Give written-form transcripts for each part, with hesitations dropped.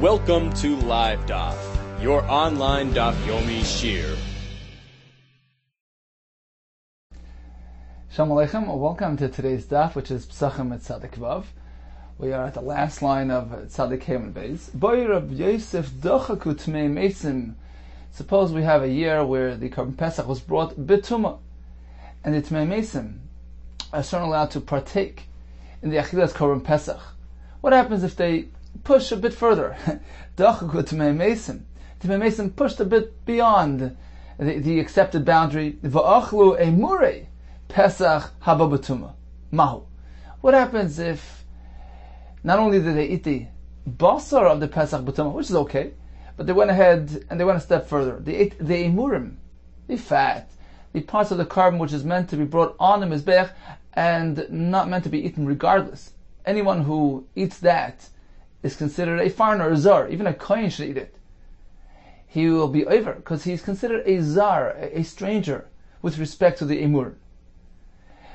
Welcome to Live Daf, your online Daf Yomi Shir. Shalom Aleichem, welcome to today's Daf, which is Pesachim at Tzadik Vav. We are at the last line of Tzadik Hem Beis. Boy Rabbi Yosef Dochaku Tmei Mesim. Suppose we have a year where the Korban Pesach was brought Betuma, and the Tmei Mesim are certainly allowed to partake in the Achilas Korban Pesach. What happens if they push a bit further? Dochaku Tmei Mesim. Tmei Mesim pushed a bit beyond the accepted boundary. Va'achlu Emurei Pesach haba betuma. Mahu. What happens if not only did they eat the basar of the Pesach betuma, which is okay, but they went ahead and they went a step further. They ate the emurim, the fat, the parts of the carbon which is meant to be brought on the mizbech and not meant to be eaten regardless. Anyone who eats that is considered a foreigner, a zar. Even a kohen should eat it. He will be over because he's considered a zar, a stranger, with respect to the emurim.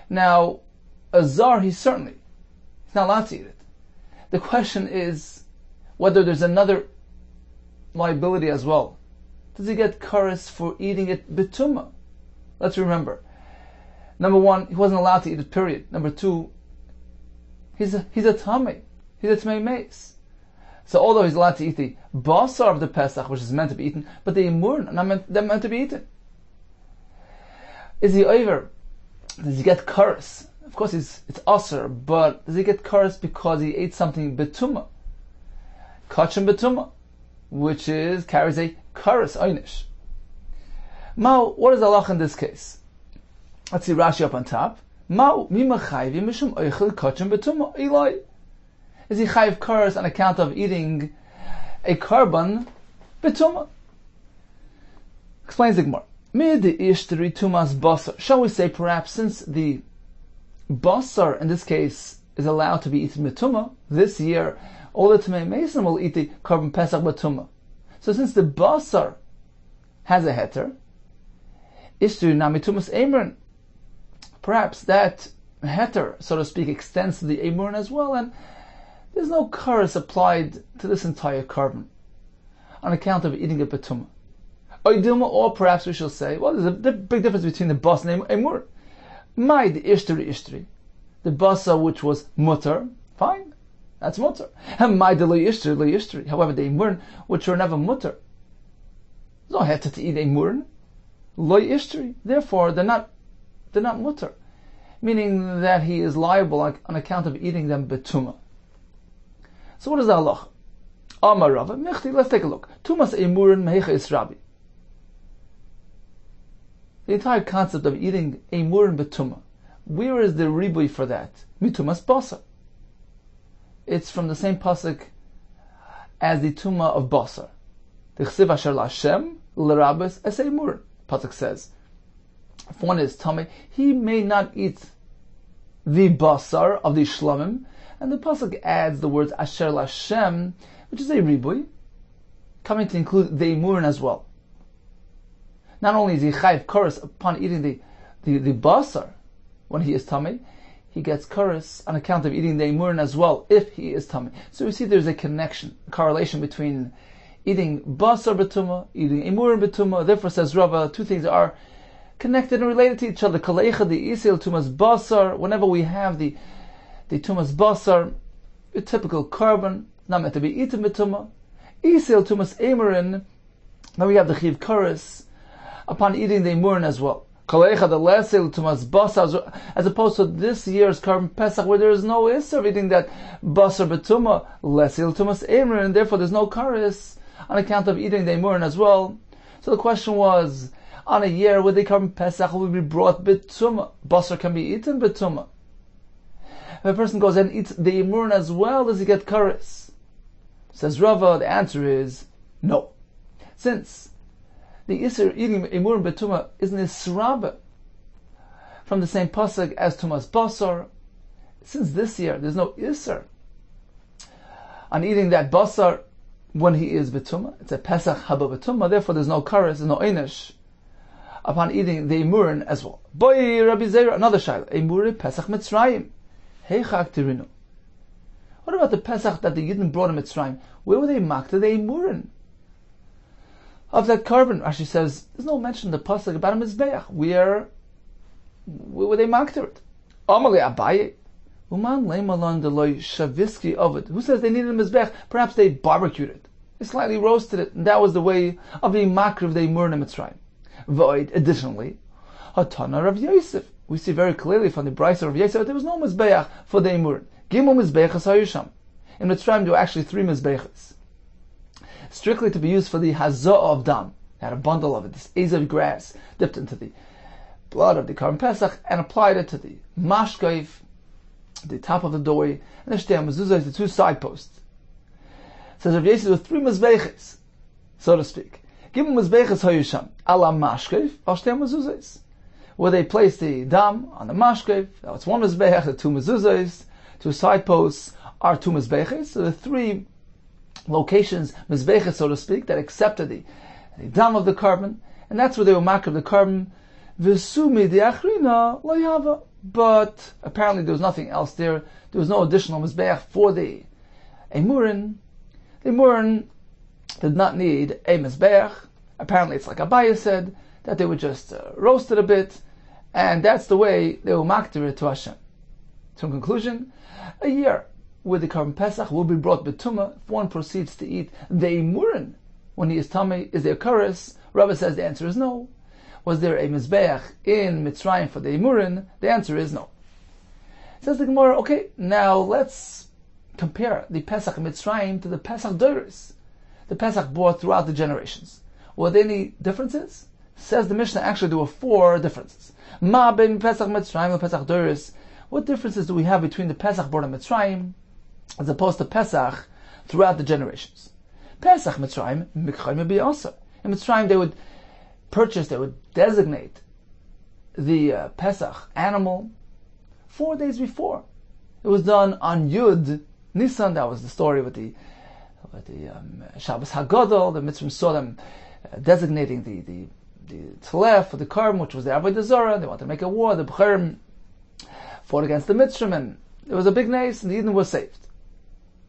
Now, a zar, he's not allowed to eat it. The question is whether there's another liability as well. Does he get kares for eating it betuma? Let's remember. Number one, he wasn't allowed to eat it, period. Number two, he's a tamei. He's a tmei meis. So although he's allowed to eat the basar of the Pesach, which is meant to be eaten, but the emurim are they're meant to be eaten. Is he over? Does he get kares? Of course it's aser, but does he get kares because he ate something betuma? Kachem betuma, which carries a kares einish. Now, what is Allah in this case? Let's see Rashi up on top. Mao mimachayvi mishum oichel kachem betuma ilai. Is he chayiv kares on account of eating a carbon betuma? Explains the Gemara. Shall we say perhaps since the basar in this case is allowed to be eaten betuma, this year all the Tmei Mesim will eat the Korban Pesach betuma. So since the basar has a heter, ishtri nami tumas emron, perhaps that heter, so to speak, extends to the emron as well, and there's no kares applied to this entire carbon on account of eating a betuma. Or perhaps we shall say, well, there's a big difference between the bas and emur. My the ishtri. The basa which was mutter, fine, that's mutter. And my the lo ishtri. However, the emur which were never mutter, there's no heter to eat emur, lo ishtri. Therefore, they're not mutter, meaning that he is liable on account of eating them betuma. So what is the halacha? Amar Rava, mechti. Let's take a look. Tumas emurin mehecha is Rabbi. The entire concept of eating a murin betuma, where is the ribui for that? Mitumas basar. It's from the same pasuk as the tuma of basar. The chsiv asher laShem l'rabes es a murin. Pasuk says, if one is tamei, he may not eat the basar of the shlamim, and the pasuk adds the words asher laShem, which is a ribui, coming to include the murin as well. Not only is he chayiv kares upon eating the basar when he is tamei, he gets kares on account of eating the emurin as well if he is tamei. So we see there's a connection, a correlation between eating basar betuma, eating emurin betuma. Therefore, says Rava, two things are connected and related to each other. Kaleicha the isil tumas basar. Whenever we have the tumas basar, a typical carbon, not meant to be eaten betuma. Isil tumas emurin. Then we have the chiv kares upon eating the emurin as well. Kaleicha the lesil tumas basar, as opposed to this year's Korban Pesach where there is no issur of eating that basar betuma, lesil tumas emurin, and therefore there's no kares on account of eating the emurin as well. So the question was, on a year where the Korban Pesach will be brought betuma, basar can be eaten betuma. If a person goes and eats the emurin as well, does he get kares? Says Rava, the answer is no. Since the Isser eating emurim betuma is an israba from the same pasuk as tumas basar. Since this year there's no Isser on eating that basar when he is betuma, it's a Pesach haba betuma. Therefore, there's no kares, there's no einish upon eating the emurin as well. Boy Rabbi Zera, another shayla, emuri Pesach Mitzrayim, heichak tirinu. What about the Pesach that the Yidden brought in Mitzrayim? Where were they makter? They murin of that carbon. Rashi says there's no mention in the pasuk about a mizbeach. Where were they makter it? Amalei Abaye. Uman leimalon deloy shaviski of it. Who says they needed a mizbeach? Perhaps they barbecued it. They slightly roasted it, and that was the way of being makter of the murin in Mitzrayim. Void. Additionally, Hatana of Yosef. We see very clearly from the Brisa of Yosef that there was no mizbeach for the murin. Gimel mizbeachas hayusham. In Mitzrayim there were actually 3 mizbeachas, strictly to be used for the hazah of dam. They had a bundle of it, this ezav grass, dipped into the blood of the Karban Pesach and applied it to the mashkaif, the top of the doorway, and the shtem mezuzah, the 2 side posts. It says Rav Yosef there were 3 mizbeachas, so to speak. Gimel mizbeachas hayusham ala mashkaif al shtem mezuzahs, where they placed the dam on the mashkaif. That was 1 mizbeach, the 2 mezuzahs, 2 side posts are 2 mizbeches. So the 3 locations, mizbeches, so to speak, that accepted the dam of the carbon, and that's where they were makar of the carbon. V'sumi the achrina layava. But apparently there was nothing else there. There was no additional mizbech for the emurin. The emurin did not need a mizbech. Apparently it's like Abaye said, that they would just roast it a bit, and that's the way they will makter it to Hashem. So in conclusion, a year where the Karban Pesach will be brought betuma if one proceeds to eat the emurin when he is tummy. Is there kares? Rabbi says the answer is no. Was there a mizbeach in Mitzrayim for the emurin? The answer is no. Says the Gemara, okay, now let's compare the Pesach Mitzrayim to the Pesach Doros, the Pesach brought throughout the generations. Were there any differences? Says the Mishnah, actually there were 4 differences. Ma ben Pesach Mitzrayim and Pesach Doros. What differences do we have between the Pesach brought in Mitzrayim as opposed to Pesach throughout the generations? Pesach Mitzrayim, Mikchayim B'Yasar. In Mitzrayim they would purchase, they would designate the Pesach animal 4 days before. It was done on Yud Nisan. That was the story with the Shabbos Hagadol. The Mitzrayim saw them designating the Tlef for the Karm, which was the Avodah Zarah. They wanted to make a war. The B'charim fought against the Mitzrayim, and there was a big nace, and the Eden was saved.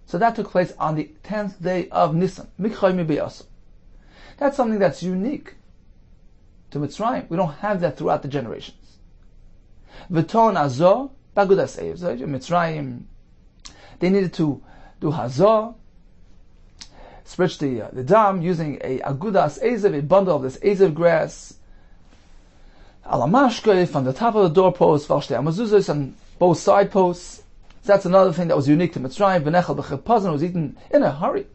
So that took place on the 10th day of Nisan. Mikchayim B'Yasar. That's something that's unique to Mitzrayim. We don't have that throughout the generations. V'ton Azor Bagudas Eiv. Mitzrayim, they needed to do Hazor, spritz the dam using a agudas ezev, a bundle of this ezev grass, alamashkeif on the top of the doorpost, valshtei amazuzos on both side posts. So that's another thing that was unique to Mitzrayim. V'nechel b'chepazon was eaten in a hurry.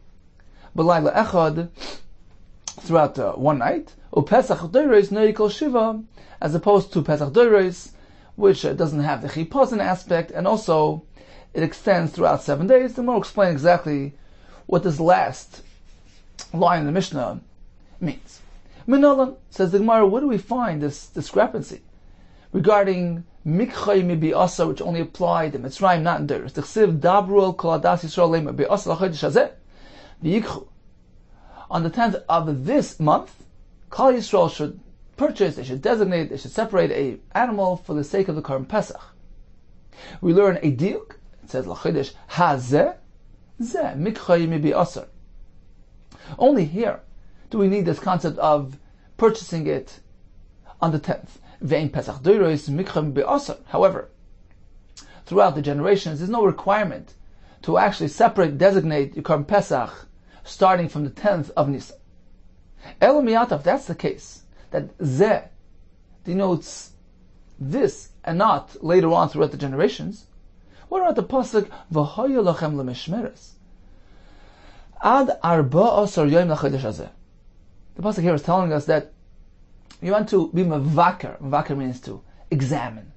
B'layla echad, throughout one night. Pesach doros neikol shiva, as opposed to Pesach doros, which doesn't have the chipazon aspect, and also it extends throughout 7 days. Then we'll explain exactly what this last line in the Mishnah means. Minolan, says the Gemara, where do we find this discrepancy regarding Mikchay Mibi Asa, which only applied in Mitzrayim, not in Doros? T'chsiv Dabruel Kol Adas Yisrael Leim Mibi Asa L'Chodesh Hazeh V'yikchu. On the 10th of this month, Kol Yisrael should purchase, they should designate, they should separate a animal for the sake of the Karban Pesach. We learn a diuk. It says L'Chodesh Hazeh Zeh Mikchay Mibi Asa. Only here do we need this concept of purchasing it on the 10th. Ve'in Pesach Doros Mikchay Mibi Asa. However, throughout the generations, there's no requirement to actually separate, designate your Karban Pesach starting from the 10th of Nisan. Elamiyata, if that's the case, that Zeh denotes this and not later on throughout the generations, what about the pasuk V'hoyu lachem lemishmeres ad arba asar yom lachodesh hazeh? The pasuk here is telling us that you want to be mevaker. Mevaker means to examine,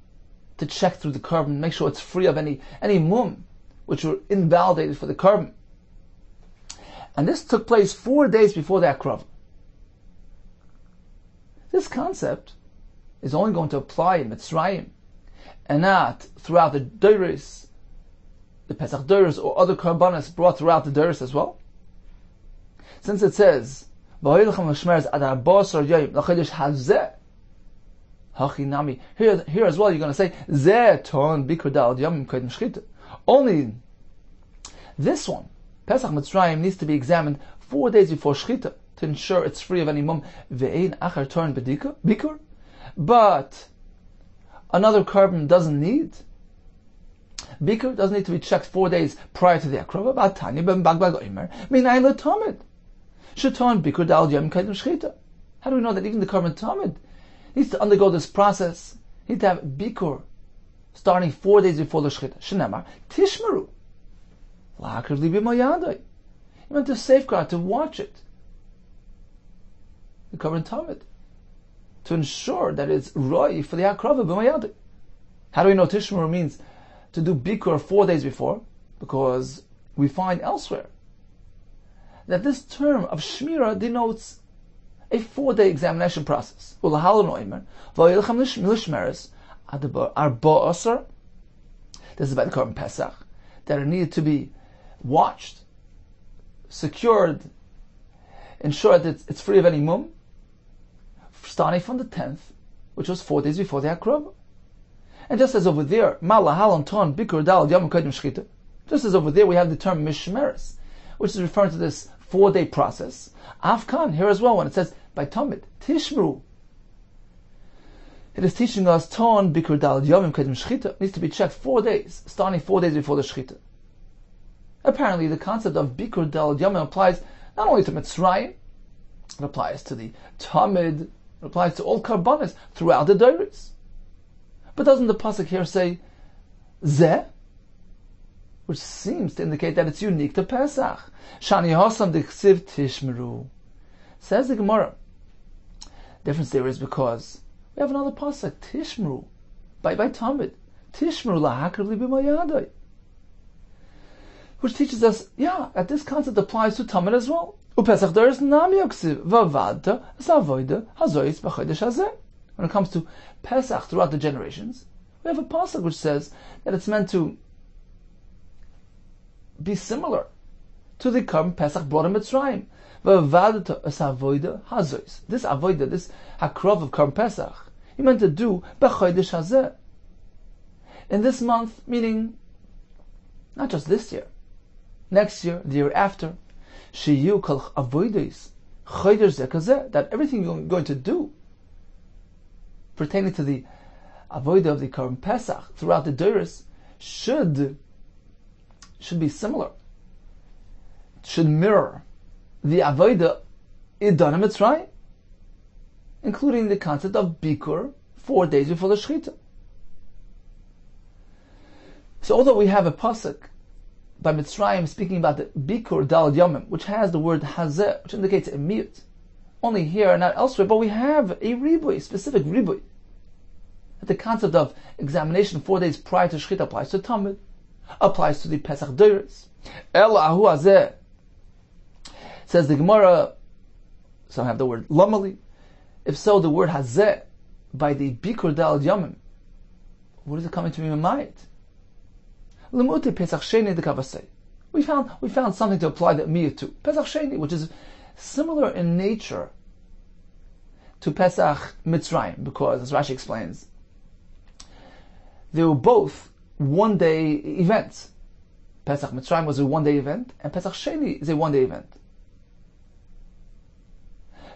to check through the carbon, make sure it's free of any mum which were invalidated for the carbon. And this took place 4 days before the Akrav. This concept is only going to apply in Mitzrayim and not throughout the Doros, the Pesach Doros, or other Karbanos brought throughout the Doros as well. Since it says, here as well you're going to say, only This one, Pesach Mitzrayim, needs to be examined 4 days before Shechita to ensure it's free of any mum. Ve'ein achar torn bikur. But another carbon doesn't need. Bikur doesn't need to be checked 4 days prior to the akrava. How do we know that even the carbon tamid needs to undergo this process? Need to have bikur starting 4 days before the shechita. Shenamar tishmeru la'akriv li b'mayadai. You meant to safeguard, to watch it. The carbon tamid, to ensure that it's roi for the akrava b'mayadai. How do we know tishmeru means to do bikur 4 days before? Because we find elsewhere that this term of shmira denotes a 4-day examination process. This is about the carbon Pesach, that are needed to be watched, secured, ensured that it's free of any mum, starting from the 10th, which was 4 days before the Akrava. And just as over there, just as over there we have the term mishmeres, which is referring to this 4-day process. Afkan, here as well, when it says by Tamid, Tishmru, it is teaching us Ton Bikur Dal Yomim Kedim Shechita needs to be checked 4 days, starting 4 days before the Shechita. Apparently, the concept of Bikur Dal Yomim applies not only to Mitzrayim, it applies to the Tamid, it applies to all Karbanis throughout the Dairis. But doesn't the pasuk here say Zeh, which seems to indicate that it's unique to Pesach? Shani Hasam Diksiv Tishmeru. Says the Gemara. Difference there is because we have another pasuk, Tishmeru, by Tamid. Tishmeru lahakriv li b'mayadai. Which teaches us, that this concept applies to Tamid as well. Upesach there is nami yoksiv vavadta zavoida hazois b'chodesh hazeh. When it comes to Pesach throughout the generations, we have a pasuk which says that it's meant to be similar to the carbon Pesach brought in Mitzrayim. This avoida, this hakrav of carbon Pesach, he meant to do b'chodesh hazeh, in this month, meaning not just this year, next year, the year after. Shiyu kol avoidis chodesh zeh kazeh, that everything you're going to do pertaining to the avodah of the carbon Pesach throughout the Deiros should be similar, should mirror the avodah done in Mitzrayim, including the concept of bikur 4 days before the shechita. So although we have a pasuk by Mitzrayim speaking about the bikur dal yomim, which has the word hazeh, which indicates a mute, only here and not elsewhere, but we have a ribuy, specific ribuy. That the concept of examination 4 days prior to Shechita applies to Tamid, applies to the Pesach Deiros. El ahu hazeh, says the Gemara, some have the word lamali. If so, the word hazeh by the bikur dal yomim, what is it coming to me in mind? Lemute Pesach Sheni de Kavasei. We found something to apply the miyut to. Pesach Sheni, which is similar in nature to Pesach Mitzrayim, because, as Rashi explains, they were both 1-day events. Pesach Mitzrayim was a 1-day event, and Pesach Sheni is a 1-day event.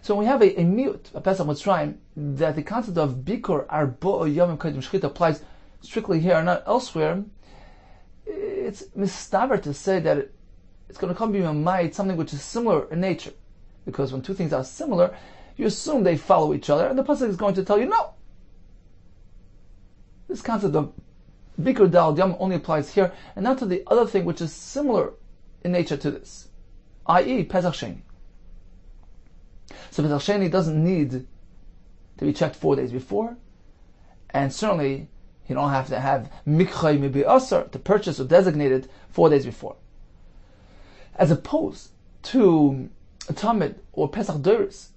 So when we have a miyut, a Pesach Mitzrayim, that the concept of Bikur Arbo Yomim Kedim Shechita applies strictly here and not elsewhere, it's mistaver to say that it's going to come to your mind something which is similar in nature. Because when two things are similar, you assume they follow each other, and the pasuk is going to tell you, no. This concept of Bikur Dal Yom only applies here, and not to the other thing which is similar in nature to this, i.e. Pesach Sheni. So Pesach Sheni doesn't need to be checked 4 days before, and certainly you don't have to have Mikchay Mibi Asar to purchase or designate it 4 days before. As opposed to a Tamid or Pesach Deiros,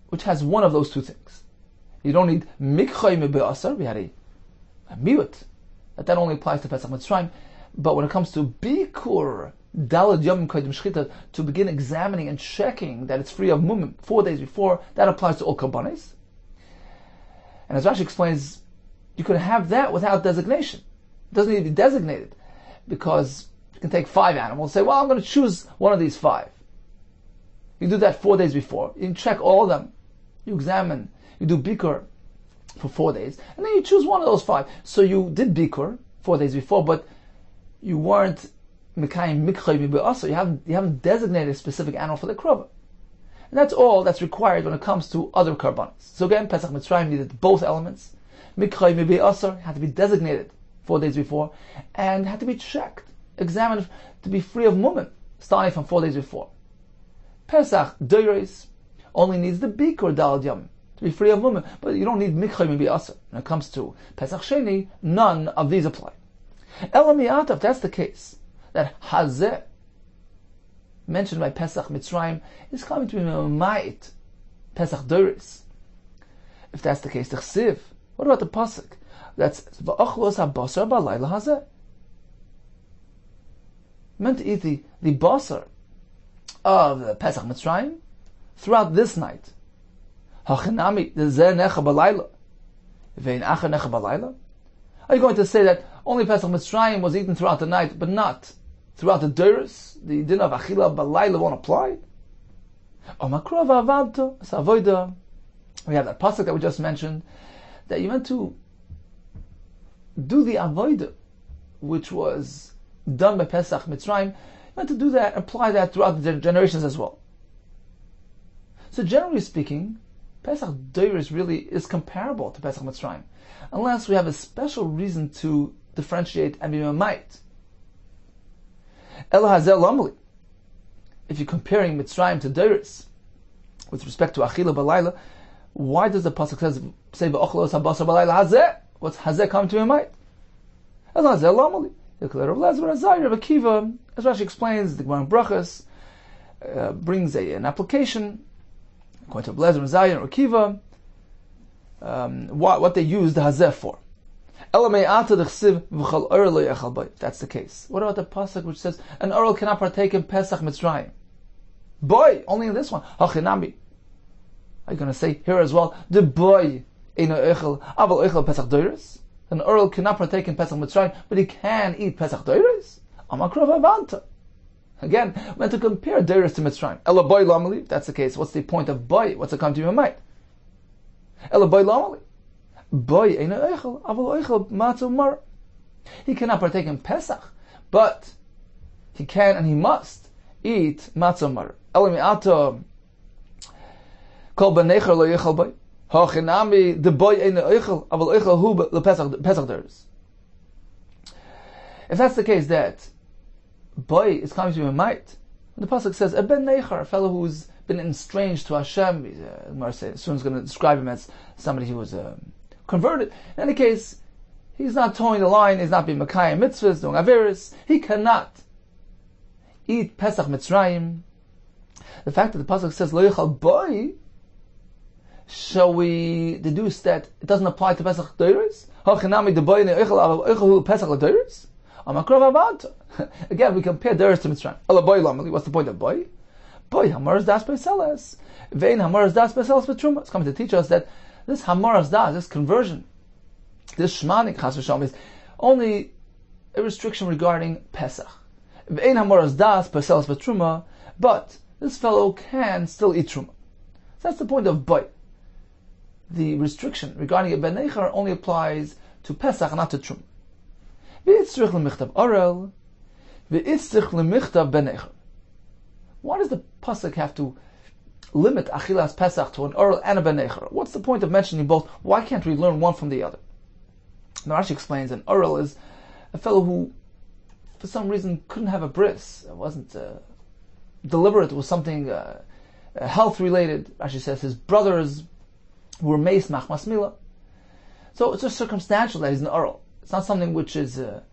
which has one of those two things. You don't need Mikchay Mibi Asar, we had a miyut, that only applies to Pesach Mitzrayim, but when it comes to Bikur Dalad Yom Kodim Shechita, to begin examining and checking that it's free of mumim 4 days before, that applies to all Karbanis. And as Rashi explains, you could have that without designation. It doesn't need to be designated, because You can take 5 animals, say, well, I'm going to choose one of these 5. You do that 4 days before. You check all of them. You examine. You do bikur for 4 days. And then you choose one of those 5. So you did bikur 4 days before, but you weren't mekayim mikchay mibe'asa. You haven't designated a specific animal for the krova. And that's all that's required when it comes to other karbanos. So again, Pesach Mitzrayim needed both elements. Mikchay mibe'asa had to be designated 4 days before, and had to be checked, examined to be free of mumen, starting from 4 days before. Pesach Doros only needs the bikur dalad yom to be free of mumen, but you don't need mikchay mibe'asa. When it comes to Pesach Sheni, none of these apply. Elamiyat, if that's the case, that hazeh mentioned by Pesach Mitzrayim is coming to be ma'it Pesach Doros. If that's the case, the chsiv. What about the pasuk? That's va'achlos habasar b'layla hazeh. Meant to eat the basar of the Pesach Mitzrayim throughout this night. Hachinami the zeh necha b'layla, vein acher necha b'layla. Are you going to say that only Pesach Mitzrayim was eaten throughout the night, but not throughout the Doros? The din of achila b'layla won't apply. Omakrov avadto savoida. We have that pasuk that we just mentioned, that you meant to do the avodah, which was done by Pesach Mitzrayim. You meant to do that, apply that throughout the generations as well. So generally speaking, Pesach Doros really is comparable to Pesach Mitzrayim, unless we have a special reason to differentiate and be ma'it. Ela hazel lamli. If you're comparing Mitzrayim to Doros with respect to achila b'layla, why does the pasuk say v'ochlos habasar b'layla hazeh? What's hazeh coming to be ma'it? Ela hazel lamli. The Rav Lezer Azai, Rav Akiva, as Rashi explains, the Gemara Brachas brings an application according to Rav Lezer Azai and Rav Akiva, what they use the hazeh for. If that's the case, what about the pasuk which says an oral cannot partake in Pesach Mitzrayim? Boy, only in this one. Hachinami. Are you going to say here as well? The boy eino echel aval echel Pesach Doros. An oral cannot partake in Pesach Mitzrayim, but he can eat Pesach Doros. Amakrov avanta. Again, we have to compare Doros to Mitzrayim. Ela boy lamali. If that's the case, what's the point of boy? What's it come to your mind? Ela boy lamali. Boy eino echel aval echel matzu mar. He cannot partake in Pesach, but he can and he must eat matzu mar. Ela mi'ato kol b'necher lo yechel boy. Hachinami the boy eino echel aval echel hu le Pesach Doros. If that's the case, that boy is coming to be a mite, the pasuk says a ben necher, a fellow who's been estranged to Hashem. Soon is going to describe him as somebody who was converted. In any case, he's not towing the line, he's not being Mekayim mitzvahs, doing averis. He cannot eat Pesach Mitzrayim. The fact that the pasuk says lo yechal boy, shall we deduce that it doesn't apply to Pesach Doros? Hachinami the boy eino echel aval echel hu Pesach Doros. Amakrov avanta. Again, we compare Doros to Mitzrayim. Ela boy lamali. What's the point of boy? Boy hamaras das beiseles. Vein hamaras das beiseles betruma. It's coming to teach us that this hamaras das, this conversion, this shmanik chas v'shalom, is only a restriction regarding Pesach. Vein hamaras das beiseles betruma, but this fellow can still eat truma. So that's the point of boy. The restriction regarding a ben necher only applies to Pesach, not to truma. V'itzrich l'michtav orel, v'itzrich l'michtav ben necher. Why does the pasuk have to limit achilas Pesach to an orel and a ben necher? What's the point of mentioning both? Why can't we learn one from the other? Now Rashi explains an orel is a fellow who, for some reason, couldn't have a bris. It wasn't deliberate. It was something health related. Rashi says his brothers were meis machmas mila. So it's just circumstantial that he's an orel. It's not something which is a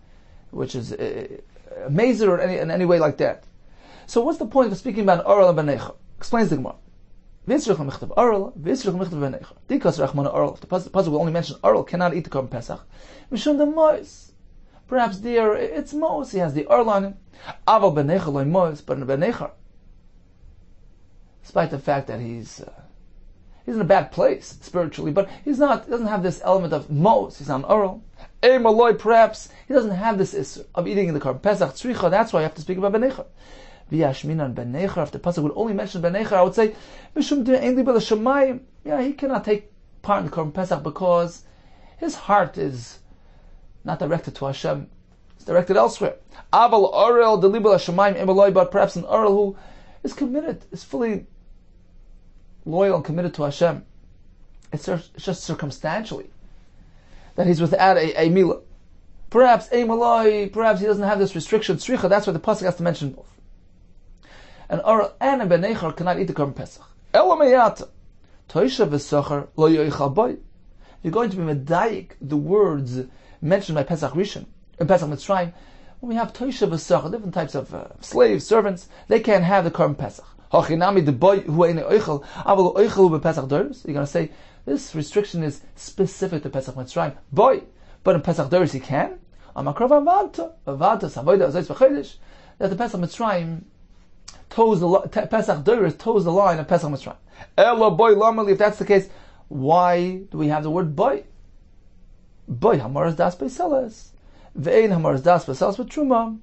mazer or in any way like that. So what's the point of speaking about oral and ben necher? Explains the Gemara. V'yitzrich l'michtav oral, v'yitzrich l'michtav ben necher. Dikas rachmana oral. If the puzzle will only mention oral, cannot eat the korban Pesach. Mishum the mois. Perhaps there it's mois. He has the oral on him. Aval ben necher loy mois, but in ben necher, despite the fact that he's He's in a bad place spiritually, but he doesn't have this element of mos. He's on oral. Maloi, perhaps he doesn't have this issue of eating in the Korban Pesach tzricha. That's why you have to speak about benecher. V'yashminan benecher. If the pasuk would only mention benecher, I would say mishum de'enli b'lashamayim. Yeah, he cannot take part in the Korban Pesach because his heart is not directed to Hashem. It's directed elsewhere. Aval orel delibel hashemayim emaloi, but perhaps an orel who is committed, is fully loyal and committed to Hashem. It's just circumstantially that he's without a milah. Perhaps a maloi, perhaps he doesn't have this restriction, tzricha. That's why the pasuk has to mention both. An orel and a benecher cannot eat the Korban Pesach. Ela meyata toisha v'socher lo yoichal boy. You're going to be medayik the words mentioned by Pesach Rishon and Pesach Mitzrayim. When we have toisha v'socher, different types of slaves, servants, they can't have the Korban Pesach. Hachinami the boy who ain't oichel, aval oichelu b'Pesach Doros. You're going to say this restriction is specific to Pesach Mitzrayim. Boy, but in Pesach Doros he can. Amakrav avanta savoida azois v'chodesh. That the Pesach Mitzrayim toes the Pesach Doros toes the line of Pesach Mitzrayim. Ella boy lamali. If that's the case, why do we have the word boy? Boy hamaras das beiseles. Ve'ein hamaras das beiseles v'truma.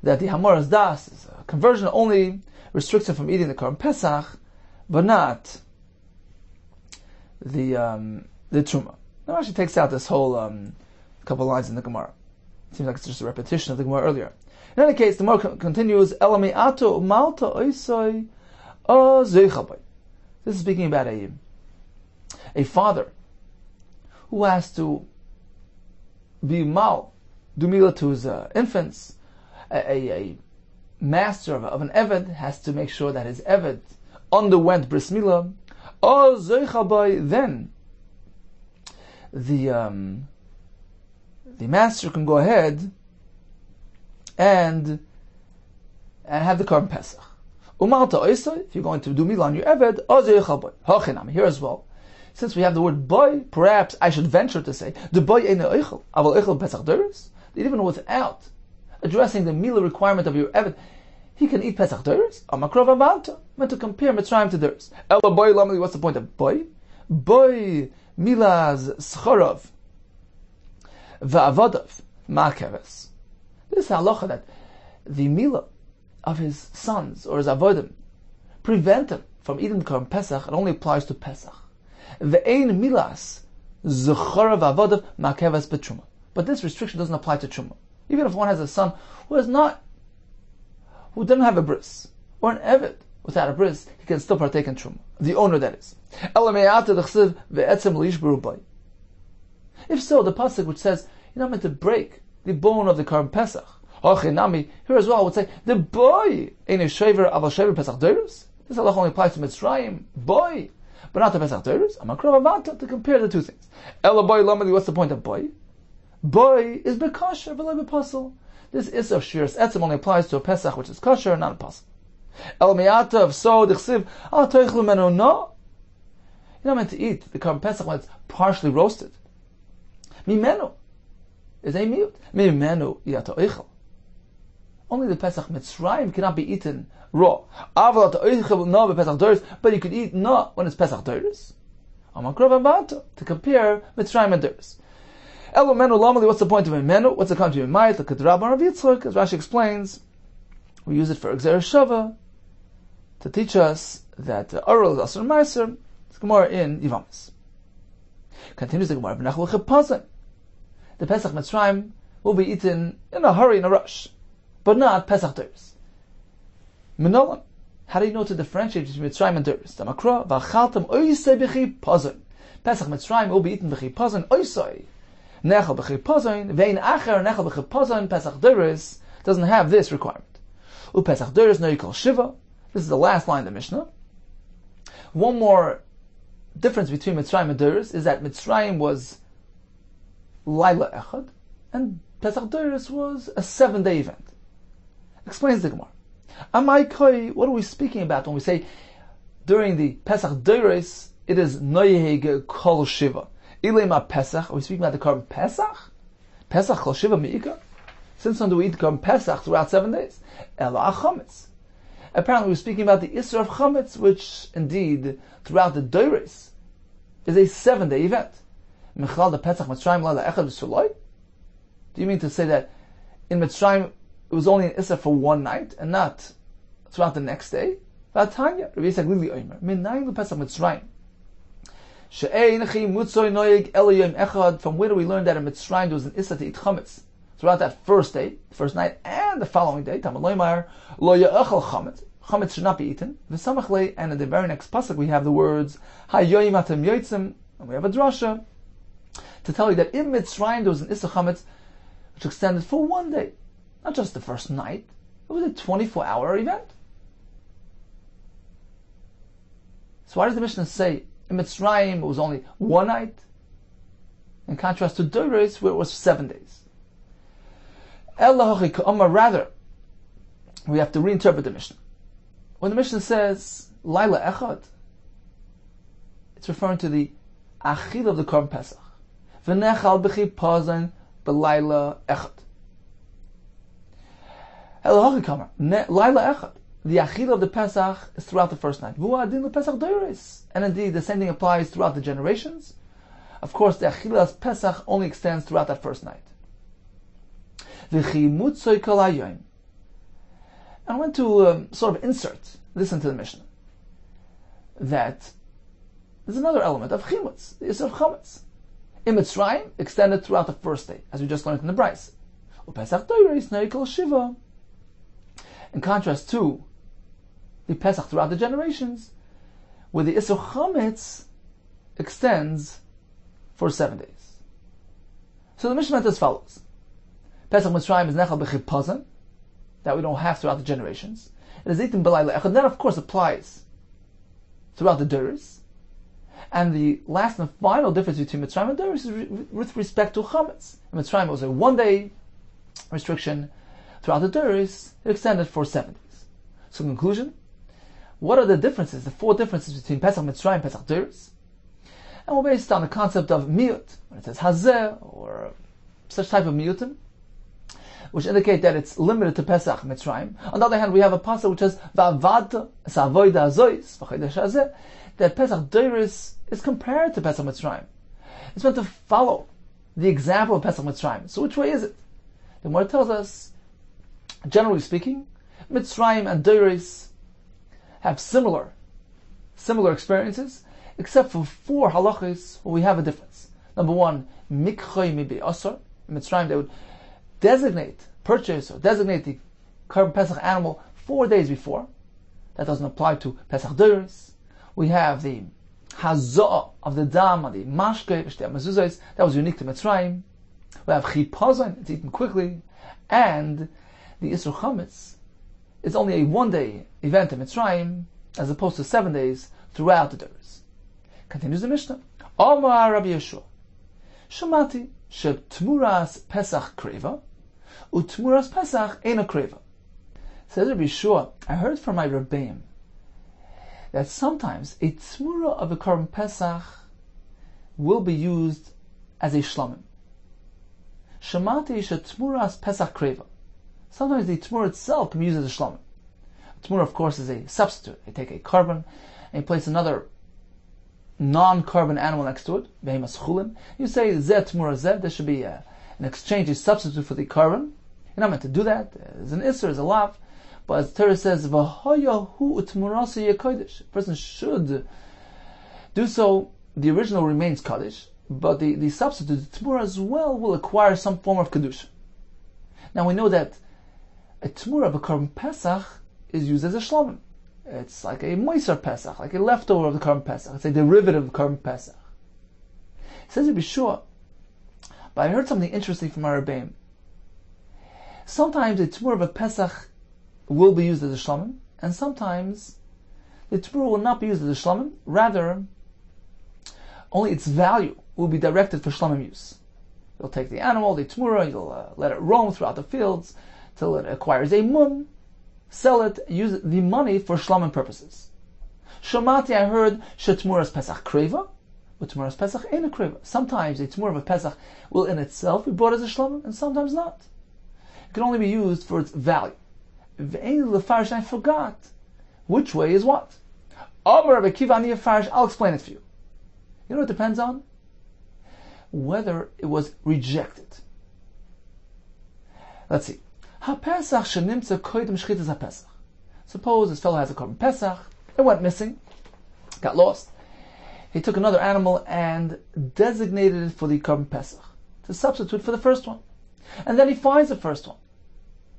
That the hamaras das is a conversion only restricts him from eating the Korban Pesach, but not the truma. Now Rashi takes out this whole couple lines in the Gemara. It seems like it's just a repetition of the Gemara earlier. In any case, the Gemara continues. Elami ato malta oisoi ozeichabay. This is speaking about a father who has to be do mila to his infants. A master of an Eved has to make sure that his Eved underwent bris milah. Then the master can go ahead and have the Korban Pesach. If you're going to do milah on your Eved, here as well. Since we have the word boy, perhaps I should venture to say the boy ain't oichel, aval oichel Pesach Doros. Even without addressing the milah requirement of your Eved, he can eat Pesach Doros. Amakrov avanta. Meant to compare Mitzrayim to Doros. Ela boy lamali. What's the point of boy? Boy milaz schorov va'avodav ma'keves. This is halacha that the milah of his sons or his avodim prevent him from eating the Korban Pesach. It only applies to Pesach. Ve'ein milas zechorov va'avodav ma'keves betruma. But this restriction doesn't apply to truma. Even if one has a son who doesn't have a bris, or an eved without a bris, he can still partake in truma. The owner, that is. If so, the pasuk which says you're not meant to break the bone of the Korban Pesach. Here as well, I would say the boy ain't a shaver aval shaver Pesach Doros. This halacha only applies to Mitzrayim, boy, but not to Pesach Doros. Amakrov avanta, to compare the two things. Ela boy lamali. What's the point of boy? Boy is bekosher v'lo bepasul. This is of shiras etzem only applies to a Pesach which is kosher, not a pasul. El me'atav so d'chsiv al toichlu menu no. You're not meant to eat the Korban Pesach when it's partially roasted. Mimenu is a miut. Mimenu yato oichel. Only the Pesach Mitzrayim cannot be eaten raw. Aval to oichel no bePesach Doros, but you could eat no when it's Pesach Doros. Amakrov avanta, to compare Mitzrayim and Doros. Elo menu lamali. What's the point of a menu? What's the country of Mayit? Look at Rabban Rav Yitzchak, as Rashi explains. We use it for Exer Shava to teach us that oral is asur meiser. It's Gemara in Yivamis. Continues the Gemara. V'nachal chepazim. The Pesach Mitzrayim will be eaten in a hurry, in a rush, but not Pesach Doros. Minolam. How do you know to differentiate between Mitzrayim and Doros? Damakra v'achaltam oisei b'chipazim. Pesach Mitzrayim will be eaten b'chipazim oisei. Nechal b'chipazon, vein acher nechal b'chipazon. Pesach Doros doesn't have this requirement. Pesach Doros no yikol shiva. This is the last line of the Mishnah. One more difference between Mitzrayim and Doros is that Mitzrayim was Laila Echad, and Pesach Doros was a 7-day event. Explains the Gemara. Amai koi, what are we speaking about when we say during the Pesach Doros it is noyeheg kol shiva? Ilema Pesach, are we speaking about the Korban Pesach? Pesach kol shiva mi'ika? Since when do we eat the Korban Pesach throughout 7 days? Ela achametz. Apparently we're speaking about the Isser of Chametz, which indeed, throughout the Doros, is a 7-day event. Do you mean to say that in Mitzrayim it was only an Isser for one night and not throughout the next day? From where do we learn that in Mitzrayim there was an Isser to eat Chametz throughout that first night, and the following day? Chametz should not be eaten. And in the very next pasuk we have the words Hayoyim atem yotzim, and we have a drasha to tell you that in Mitzrayim there was an Isser Chametz which extended for one day, not just the first night. It was a 24-hour event. So why does the Mishnah say in Mitzrayim it was only one night, in contrast to Doros where it was 7 days? Rather, we have to reinterpret the Mishnah. When the Mishnah says Laila Echad, it's referring to the Achil of the Korban Pesach. V'nechal b'chi pazan b'Laila Echad. Laila Echad. The Achil of the Pesach is throughout the first night. V'u'adin l'Pesach Doros. And indeed, the same thing applies throughout the generations. Of course, the Achil of Pesach only extends throughout that first night. V'chi mutzoy kol hayoyim. I want to sort of insert this into the Mishnah, that there's another element of chimutz, the Isser of Chametz. In Mitzrayim, extended throughout the first day, as we just learned in the Bryce. Pesach Doros neikol shiva. In contrast to the Pesach throughout the generations, where the Isser Chametz extends for 7 days. So the Mishnah meant as follows: Pesach Mitzrayim is nechal b'chipazan, that we don't have throughout the generations. It is eaten b'layla echad. That of course applies throughout the Doros. And the last and final difference between Mitzrayim and Doros is with respect to Chametz. In Mitzrayim it was a 1-day restriction. Throughout the Doros, it extended for 7 days. So in conclusion, what are the differences, the 4 differences between Pesach Mitzrayim and Pesach Doros? And we're based on the concept of miyut, when it says hazeh, or such type of miyutim, which indicate that it's limited to Pesach Mitzrayim. On the other hand, we have a pasuk which says va'avadta sa'avoida azois v'chodesh hazeh, that Pesach Doros is compared to Pesach Mitzrayim. It's meant to follow the example of Pesach Mitzrayim. So which way is it? The Gemara tells us, generally speaking, Mitzrayim and Doros have similar experiences, except for 4 halachos where we have a difference. Number 1, mikchoy mibi asar. In Mitzrayim they would purchase or designate the Korban Pesach animal 4 days before. That doesn't apply to Pesach Doros. We have the hazah of the dam on the mashke, v'shtei mezuzos. That was unique to Mitzrayim. We have chipazon, it's eaten quickly, and the Isser Chametz is only a 1-day event in Mitzrayim, as opposed to 7 days throughout the Doros. Continues the Mishnah. Omar Rabbi Yeshua, Shamati she'tmuras Pesach kreva, u'tmuras Pesach eina kreva. Says Rabbi Yeshua, I heard from my Rebbeim that sometimes a tmura of a Korban Pesach will be used as a shlamim. Shamati she'tmuras Pesach kreva. Sometimes the tmura itself can be used as a shlamim. Tmura, of course, is a substitute. They take a korban and you place another non-korban animal next to it. Behemas chulin. You say zeh tmura zeh. There should be an exchange, a substitute for the korban. You're not meant to do that. There's an isser, there's a lav. But as the Torah says, v'hoya hu utmurasi yekodesh. A person should do so. The original remains kaddish, but the substitute, the tmura as well, will acquire some form of kedusha. Now we know that a tmura of a Korban Pesach is used as a shlamim. It's like a moiser Pesach, like a leftover of the Korban Pesach. It's a derivative of the Korban Pesach. It says to be sure, but I heard something interesting from our Rebbeim. Sometimes a tmura of a Pesach will be used as a shlamim, and sometimes the tmura will not be used as a shlamim. Rather, only its value will be directed for shlamim use. You'll take the animal, the tmura, you'll let it roam throughout the fields till it acquires a mum, sell it, use the money for shlamim purposes. Shamati, I heard, shetmuras Pesach kreva, but tmuras Pesach ain't a kreva. Sometimes a tmura of a Pesach will in itself be brought as a shlamim, and sometimes not. It can only be used for its value. I forgot Which way is what? I'll explain it for you. You know what it depends on? Whether it was rejected. Let's see. Suppose this fellow has a korban Pesach, it went missing, got lost. He took another animal and designated it for the korban Pesach, to substitute for the first one. And then he finds the first one.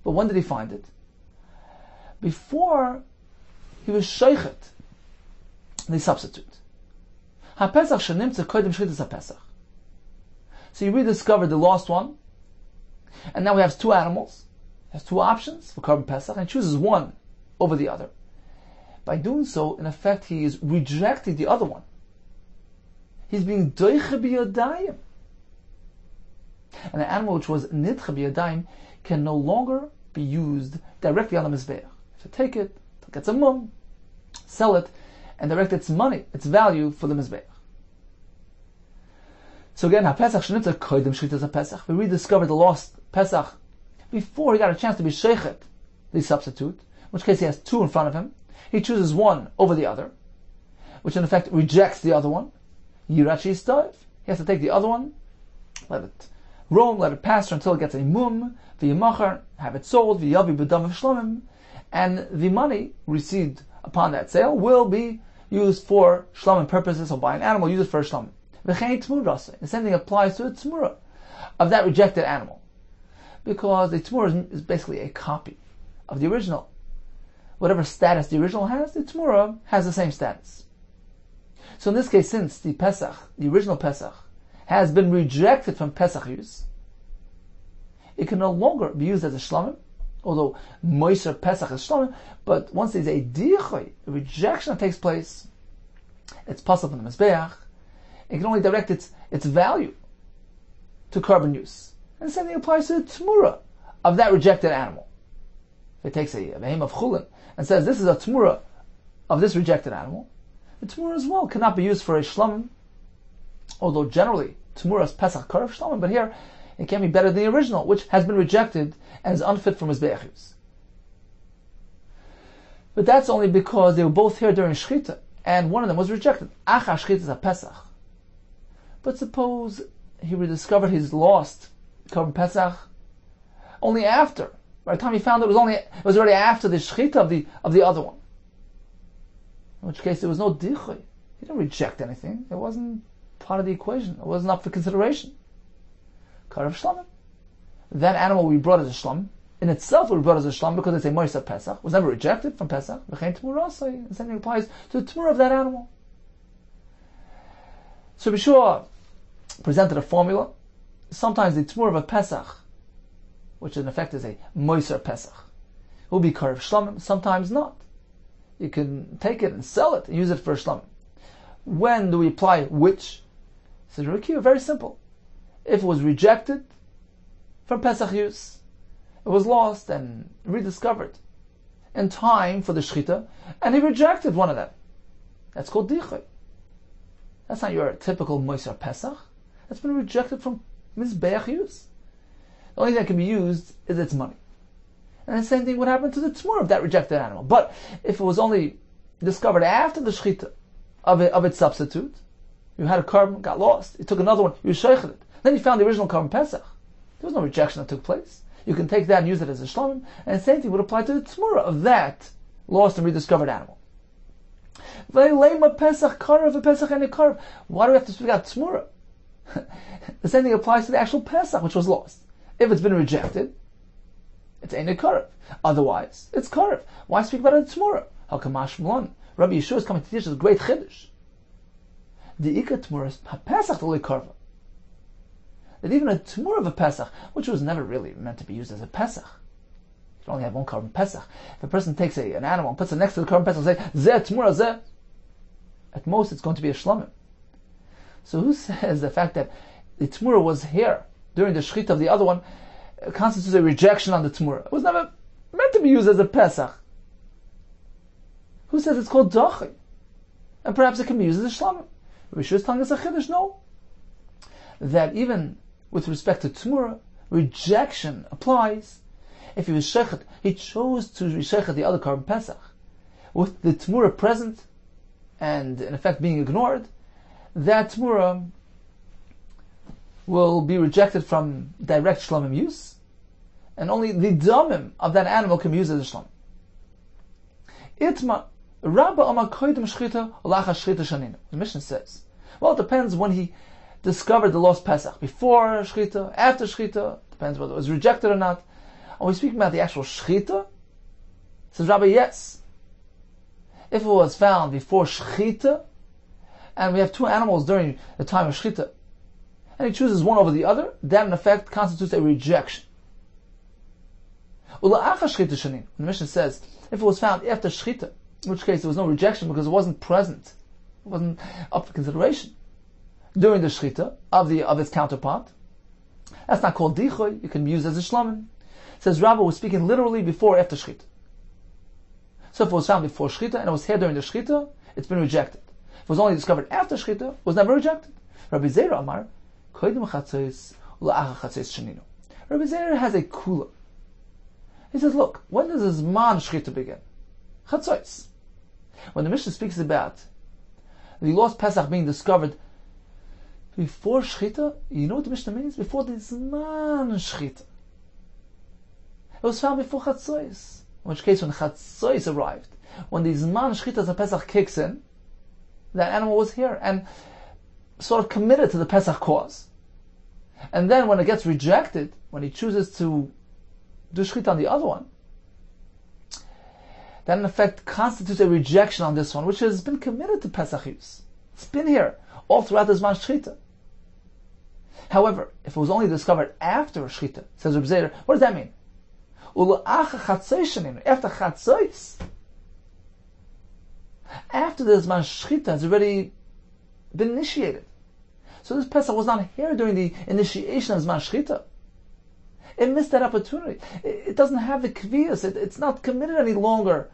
But when did he find it? Before he was sheichet, the substitute. So he rediscovered the lost one, and now he has two animals. He has two options for korban Pesach, and chooses one over the other. By doing so, in effect, he is rejecting the other one. He's being doiche b'yadayim. And the animal which was nidche b'yadayim can no longer be used directly on the mizbeach. So take it, get some mum, sell it, and direct its money, its value for the mizbeach. So again, ha-Pesach shenimtza koydem shchitas ha-Pesach. We rediscovered the lost Pesach before he got a chance to be sheichet, the substitute, in which case he has two in front of him. He chooses one over the other, which in effect rejects the other one. Yirachi stoiv. He has to take the other one, let it roam, let it pass until it gets a mum, v'yimachar, have it sold, v'yavi b'dav shlomim, and the money received upon that sale will be used for shlomim purposes. He'll buy an animal, use it for shlomim. V'chein tmurase. The same thing applies to the tmura of that rejected animal, because the tmura is basically a copy of the original. Whatever status the original has, the tmura has the same status. So in this case, since the Pesach, the original Pesach, has been rejected from Pesach use, it can no longer be used as a shlamim, although Moiser Pesach is shlamim, but once there's a dichoy, a rejection that takes place, it's possible from the Mizbeach, it can only direct its value to korban use. And the same thing applies to the tmura of that rejected animal. If it takes a behem of chulin and says this is a tmura of this rejected animal, the tmura as well cannot be used for a shlamim, although generally tmura is Pesach Karev shlamim, but here it can be better than the original, which has been rejected and is unfit for mizbeach use. But that's only because they were both here during shchita, and one of them was rejected. Acha shchita is a Pesach. But suppose he rediscovered his lost korban Pesach only after. By the time he found it was already after the shchita of the other one. In which case there was no dichoy. He didn't reject anything. It wasn't part of the equation. It wasn't up for consideration. Karev shlamim. That animal we brought as a shlam, in itself we brought as a shlam because it's a moisa Pesach, was never rejected from Pesach. V'chein tmurasai. The same thing applies to the tmur of that animal. So Bishua presented a formula. Sometimes the tmur of a Pesach, which in effect is a moiser Pesach, will be karev shlamim, sometimes not. You can take it and sell it and use it for shlamim. When do we apply which? Says Rikiya, very simple. If it was rejected from Pesach use, it was lost and rediscovered in time for the shchita, and he rejected one of them. That's called dichoy. That's not your typical moiser Pesach. That's been rejected from mizbeach use. The only thing that can be used is its money. And the same thing would happen to the tmur of that rejected animal. But if it was only discovered after the shchita of its substitute, you had a korban, got lost, you took another one, you sheiched it. Then you found the original korban Pesach. There was no rejection that took place. You can take that and use it as a shlamim, and the same thing would apply to the tmura of that lost and rediscovered animal. Pesach karev, a Pesach and a karev. Why do we have to speak about tmura? The same thing applies to the actual Pesach, which was lost. If it's been rejected, it's ain't a karev. Otherwise, it's karev. Why speak about it tmura? How come Mashmalon? Rabbi Yeshua is coming to teach us a great chiddush. The ikar tmura is Pesach to karva. That even a tmura of a Pesach, which was never really meant to be used as a Pesach, you can only have one korban Pesach. If a person takes an animal and puts it next to the korban Pesach and says, Zeh tmura zeh, at most it's going to be a shlamim. So who says the fact that the tmura was here during the shchita of the other one constitutes a rejection on the tmura? It was never meant to be used as a Pesach. Who says it's called dachi? And perhaps it can be used as a shlamim. Rishus is telling us a chiddush, no. That even with respect to tmura, rejection applies. If he was shechet, he chose to shechet the other korban Pesach. with the Tmura present and in effect being ignored, that Tmura will be rejected from direct Shlomim use, and only the Damim of that animal can be used as a Shlomim. Itma, Rabba Amar Koidim Shchita, Olacha Shchita Shanina. The Mishnah says, well, it depends when he discovered the lost Pesach. Before Shchita, after Shchita, depends whether it was rejected or not. Are we speaking about the actual Shchita? Says Rabbi, yes. If it was found before Shchita, and we have two animals during the time of Shchita, and he chooses one over the other, that in effect constitutes a rejection. The Mishnah says, if it was found after Shchita, in which case there was no rejection because it wasn't present, it wasn't up for consideration during the Shchita of its counterpart, that's not called Dichoy, it can be used as a Shlomim. Says Rabbi was speaking literally before or after Shchita. So if it was found before Shchita and it was here during the Shchita, it's been rejected. If it was only discovered after Shchita, it was never rejected. Rabbi Zera Amar, Koidim Chatzos, La'acha Chatzos Shaninu. Rabbi Zera has a kula. He says, look, when does this man Shchita begin? Chatzos. When the Mishnah speaks about the lost Pesach being discovered before Shchita, you know what the Mishnah means? Before the Zman Shchita. It was found before Chatzos. In which case, when Chatzos arrived, when the Zman Shchita as a Pesach kicks in, that animal was here and sort of committed to the Pesach cause. And then when it gets rejected, when he chooses to do Shchita on the other one, that in effect constitutes a rejection on this one, which has been committed to Pesach use. It's been here all throughout the Zman Shchita. However, if it was only discovered after Shchita, says Reb Zeir, what does that mean? After Chatzos, after the Zman Shchita has already been initiated. So this Pesach was not here during the initiation of Zman Shchita. It missed that opportunity. It doesn't have the kvias. It's not committed any longer,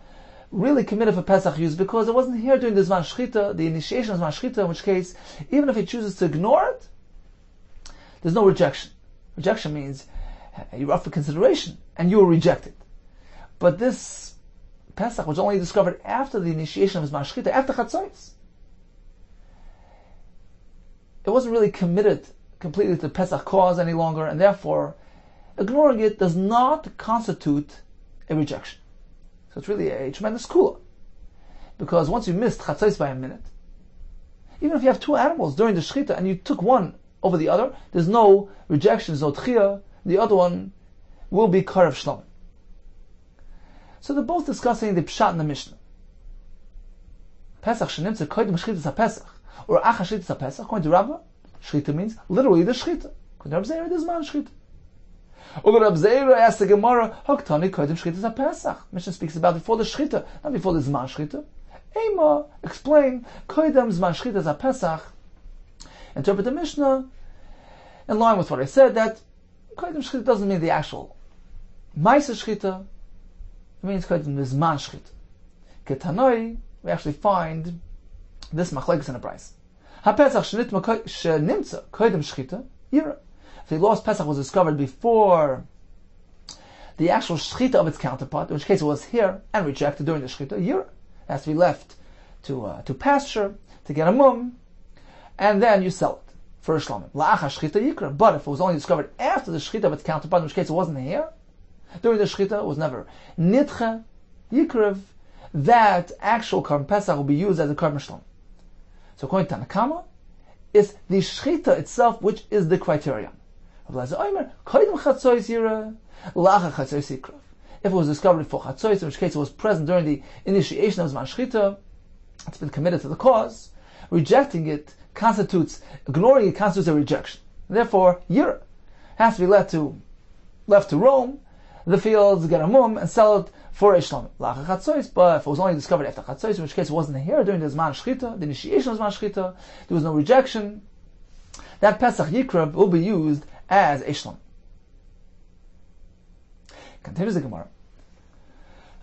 really committed for Pesach use, because it wasn't here during the Zman Shchita, the initiation of Zman Shchita, in which case, even if he chooses to ignore it, there's no rejection. Rejection means you're up for consideration, and you were rejected. But this Pesach was only discovered after the initiation of Zman Shchita, after Chatzos. It wasn't really committed completely to the Pesach cause any longer, and therefore, ignoring it does not constitute a rejection. So it's really a tremendous kula. Because once you missed Chatzos by a minute, even if you have two animals during the Shchita and you took one over the other, there's no rejection, there's no tchiyah, the other one will be karev shlomim. So they're both discussing the pshat in the Mishnah. Pesach shenimtze koidim shchitas ha-Pesach, or acha shchitas ha-Pesach, according to Rabbah, shchita means literally the shchita. According to Rabbi Zeir, it is man shchita. Over Rabbi Zeir asked the Gemara, Hoktani koidim shchitas ha-Pesach. Mishnah speaks about before the shchita, not before the zman shchita. Ema, explain, koidim zman shchitas ha-Pesach. Interpret the Mishnah in line with what I said, that koidim shchita doesn't mean the actual ma'aser shchita, it means koidim zman shchita. Ketanoi, we actually find this machlekes in a brayso. Ha-Pesach shenimtza koidim shchita yira. If the lost Pesach was discovered before the actual shchita of its counterpart, in which case it was here and rejected during the shchita, yira. It has to be left to pasture, to get a mum, and then you sell it for a shlomim. La'acha shchita yikra. But if it was only discovered after the shchita of its counterpart, in which case it wasn't here, during the shchita it was never nitcha yikrev, that actual Korban Pesach will be used as a Korban Shlom. So according to Tanakama, it's the shchita itself which is the criterion. If it was discovered before Chatzos, in which case it was present during the initiation of Zman Shchita, it's been committed to the cause, rejecting it constitutes, ignoring it constitutes a rejection. Therefore, Yira has to be left to roam the fields, get a mum, and sell it for a shlom. Lacha Chatzos, but if it was only discovered after Chatzos, in which case it wasn't here during the Zman Shchita, the initiation of Zman Shchita, there was no rejection, that Pesach Yikrab will be used as a shlom. Continues the Gemara.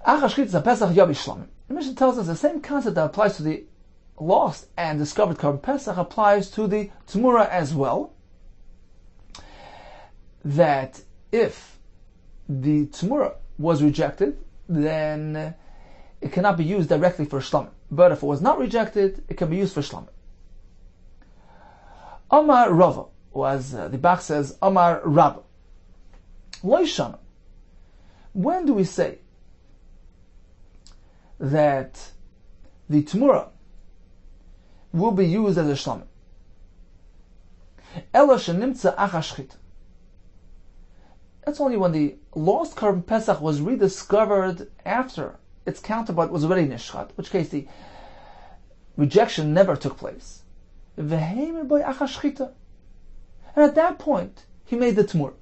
Acha Shchita Pesach Yabi Shlom. The Mishnah tells us the same concept that applies to the lost and discovered Korban Pesach applies to the Tmura as well. That if the Tmura was rejected, then it cannot be used directly for shlamim. But if it was not rejected, it can be used for shlamim. Amar Rava, or as the Bach says, Amar Rabba. Loishana. When do we say that the Tmura will be used as a shlamim? Ela shenimtza achashchit. That's only when the lost Korban Pesach was rediscovered after its counterpart was already nishchat, in which case the rejection never took place. And at that point, he made the Tmur.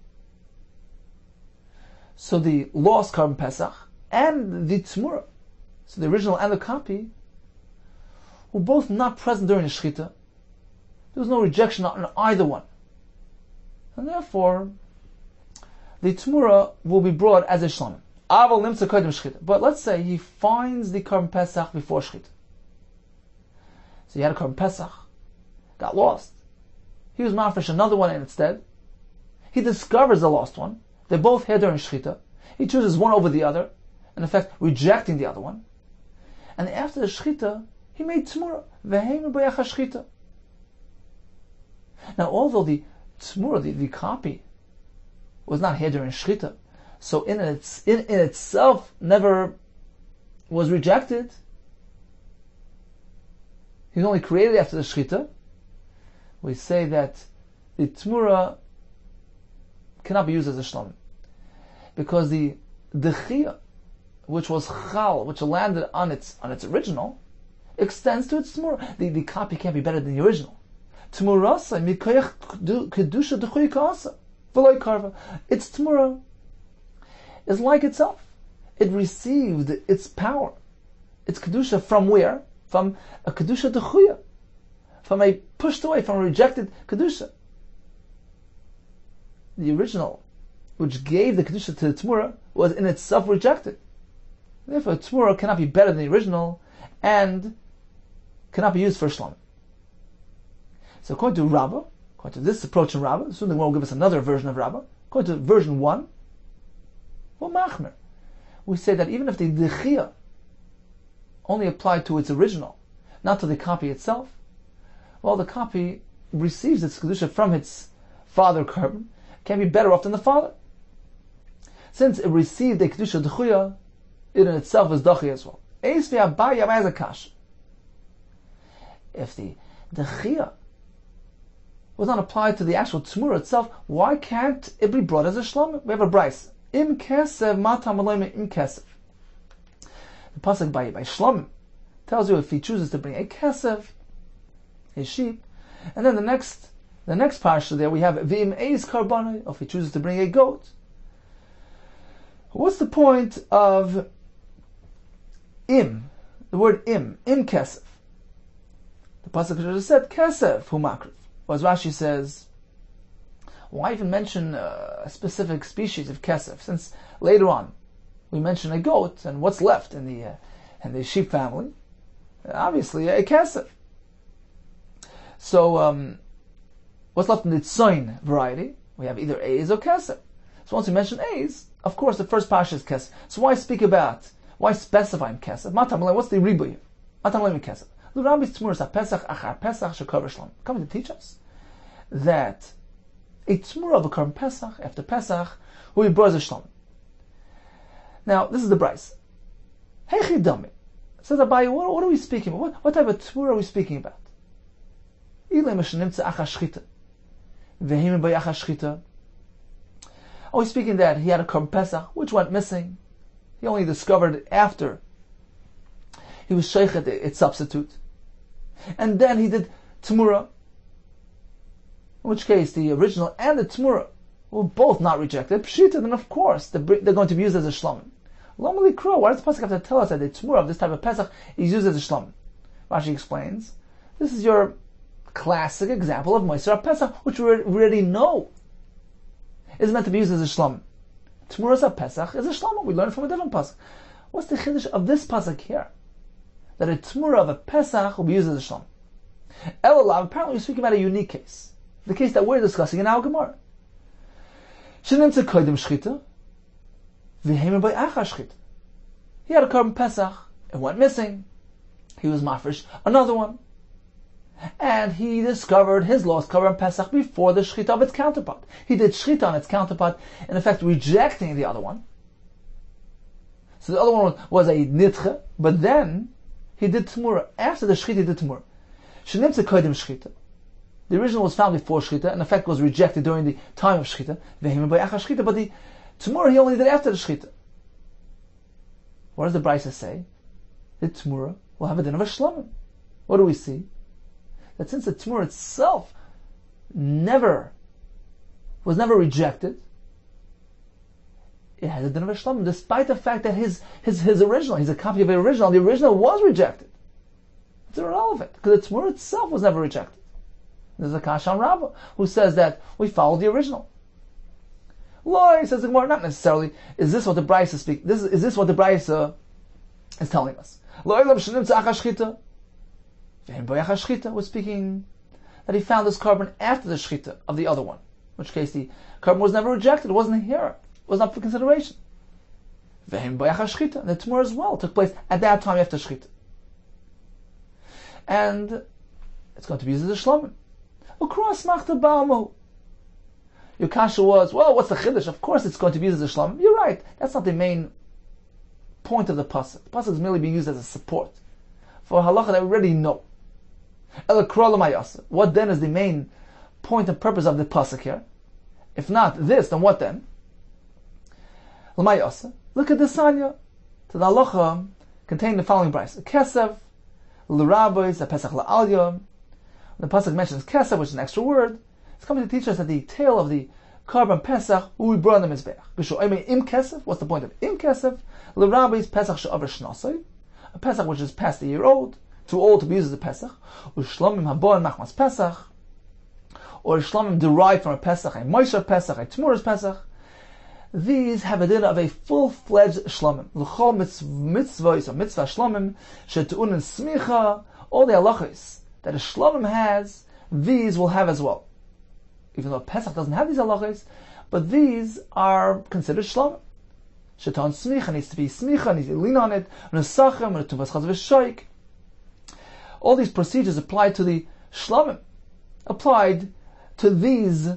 So the lost Korban Pesach and the Tmura, so the original and the copy, were both not present during the Shechita. There was no rejection on either one. And therefore, the Tmura will be brought as a shlamim. Aval nimtza kodim shchita. But let's say he finds the Korban Pesach before Shechita. So he had a Korban Pesach, got lost. He was mafresh another one instead. He discovers the lost one. They're both here during Shechita. He chooses one over the other, in effect rejecting the other one. And after the Shechita, he made Tmura. V'heim b'yach Shechita. Now, although the Tmura, the copy, was not here during Shechita, so in itself never was rejected. He was only created after the Shechita. We say that the Tmura cannot be used as a shlamim, because the Dechia, which was Chal, which landed on its original, extends to its Tmura. The copy can't be better than the original. Tmurasa mikoyach kedusha dechuy kaasa v'loy karva. Its Tmura is like itself. It received its power, its kedusha from where? From a kedusha dechuya, from a pushed away, from a rejected kedusha. The original, which gave the kedusha to the Tmura, was in itself rejected. Therefore, Tmura cannot be better than the original, and cannot be used for shlamim. So according to Rabbah, according to this approach in Rabbah, soon the one will give us another version of Rabbah. According to version 1, well, machmer, we say that even if the dechia only applied to its original, not to the copy itself, well, the copy receives its kedusha from its father Korban, can be better off than the father. Since it received a kedusha dechuya, it in itself is dachi as well. If the dechia was not applied to the actual Tmura itself, why can't it be brought as a shlamim? We have a bryce. Im kesev mata malayim im kesev. The pasuk by shlamim tells you if he chooses to bring a kesev, his sheep, and then the next parsha there we have v'im eis karbonai, if he chooses to bring a goat. What's the point of im? The word im kesev. The pasuk just said kesev hu makriv. Or as Rashi says, why even mention a specific species of kesef? Since later on we mention a goat, and what's left in the sheep family? Obviously a kesef. So what's left in the tzoin variety? We have either A's or kesef. So once we mention A's, of course the first pasha is kesef. So why specify in kesef? What's the ribuy? Matam kesef. The Rabbi's Tmuras HaPesach Achar Pesach Shekar Shlam coming to teach us that a Tmura of a Korban Pesach after Pesach will be brought as a Shlam. Now, this is the Bryce. Heichi Dami says Abaye, what are we speaking about? What type of Tmura are we speaking about? Are we speaking that he had a Korban Pesach which went missing? He only discovered it after he was sheichet its substitute, and then he did Tmura, in which case the original and the Tmura were both not rejected. Pshita, then of course they're going to be used as a shlamim. Lomali Kro, why does the pasuk have to tell us that the Tmura of this type of Pesach is used as a shlamim? Rashi explains, this is your classic example of Moiser Pesach, which we already know is meant to be used as a shlamim. Tmura's Pesach is a shlamim. We learn from a different pasuk. What's the chiddush of this pasuk here? That a Tmura of a Pesach will be used as a shlamim. Elalav, apparently we're speaking about a unique case. The case that we're discussing in our Gemara. Shenimtze kodim shchita, v'hemer by achar shchita. He had a Korban Pesach It went missing. He was mafresh another one. And he discovered his lost korban Pesach before the shechita of its counterpart. He did shechita on its counterpart, in effect rejecting the other one. So the other one was a nitche, but then he did tmura. After the shechita, he did tmura. Shenimtze kodim shechita. The original was found before shechita, in effect was rejected during the time of shechita. But the tmura he only did after the shechita. What does the Brisa say? The tmura will have a din of a shlomim. What do we see? That since the tmura itself was never rejected, it has a din of a shlomim, despite the fact that his original, he's a copy of the original was rejected. It's irrelevant, because the tmura itself was never rejected. There's a Kasha on Rabbah, who says that we follow the original. Loi, says the Gemara, not necessarily, is this what the Brisa speaks? Is this what the Brisa is telling us? Loi lam shenim tza'ach shchita. Was speaking that he found this korban after the shechita of the other one, in which case the korban was never rejected, it wasn't here, it was not for consideration. The tumor as well took place at that time after shechita, and it's going to be used as a shlomim. Your kasha was, well, what's the chiddush? Of course it's going to be used as a shlomim. You're right, that's not the main point of the pasuk. The pasuk is merely being used as a support for halacha that we already know. What then is the main point and purpose of the pasuk here? If not this, then what then? Look at the sanya. To the halacha contained the following brayso: Kesev, l'rabbis, a pesach la'alya. The pasuk mentions kesev, which is an extra word. It's coming to teach us that the tail of the korban pesach will be brought on the mizbeach. Im kesev. What's the point of im kesev? L'rabbis pesach she'aver shnasai, a pesach which is past a year old, too old to be used as a Pesach, or Shlomim Haboan Machmas Pesach, or Shlomim derived from a Pesach, a Moshe Pesach, a Tmura's Pesach. These have a din of a full-fledged Shlomim. L'chol mitzvahs or mitzvah Shlomim, she'tu'un and smicha, all the halachos that a Shlomim has, these will have as well. Even though Pesach doesn't have these halachos, but these are considered Shlomim. She'tu'un smicha needs to be smicha, needs to lean on it, v'nesachem, v'netuvas chaz v'shoik. All these procedures applied to the shlomim, applied to these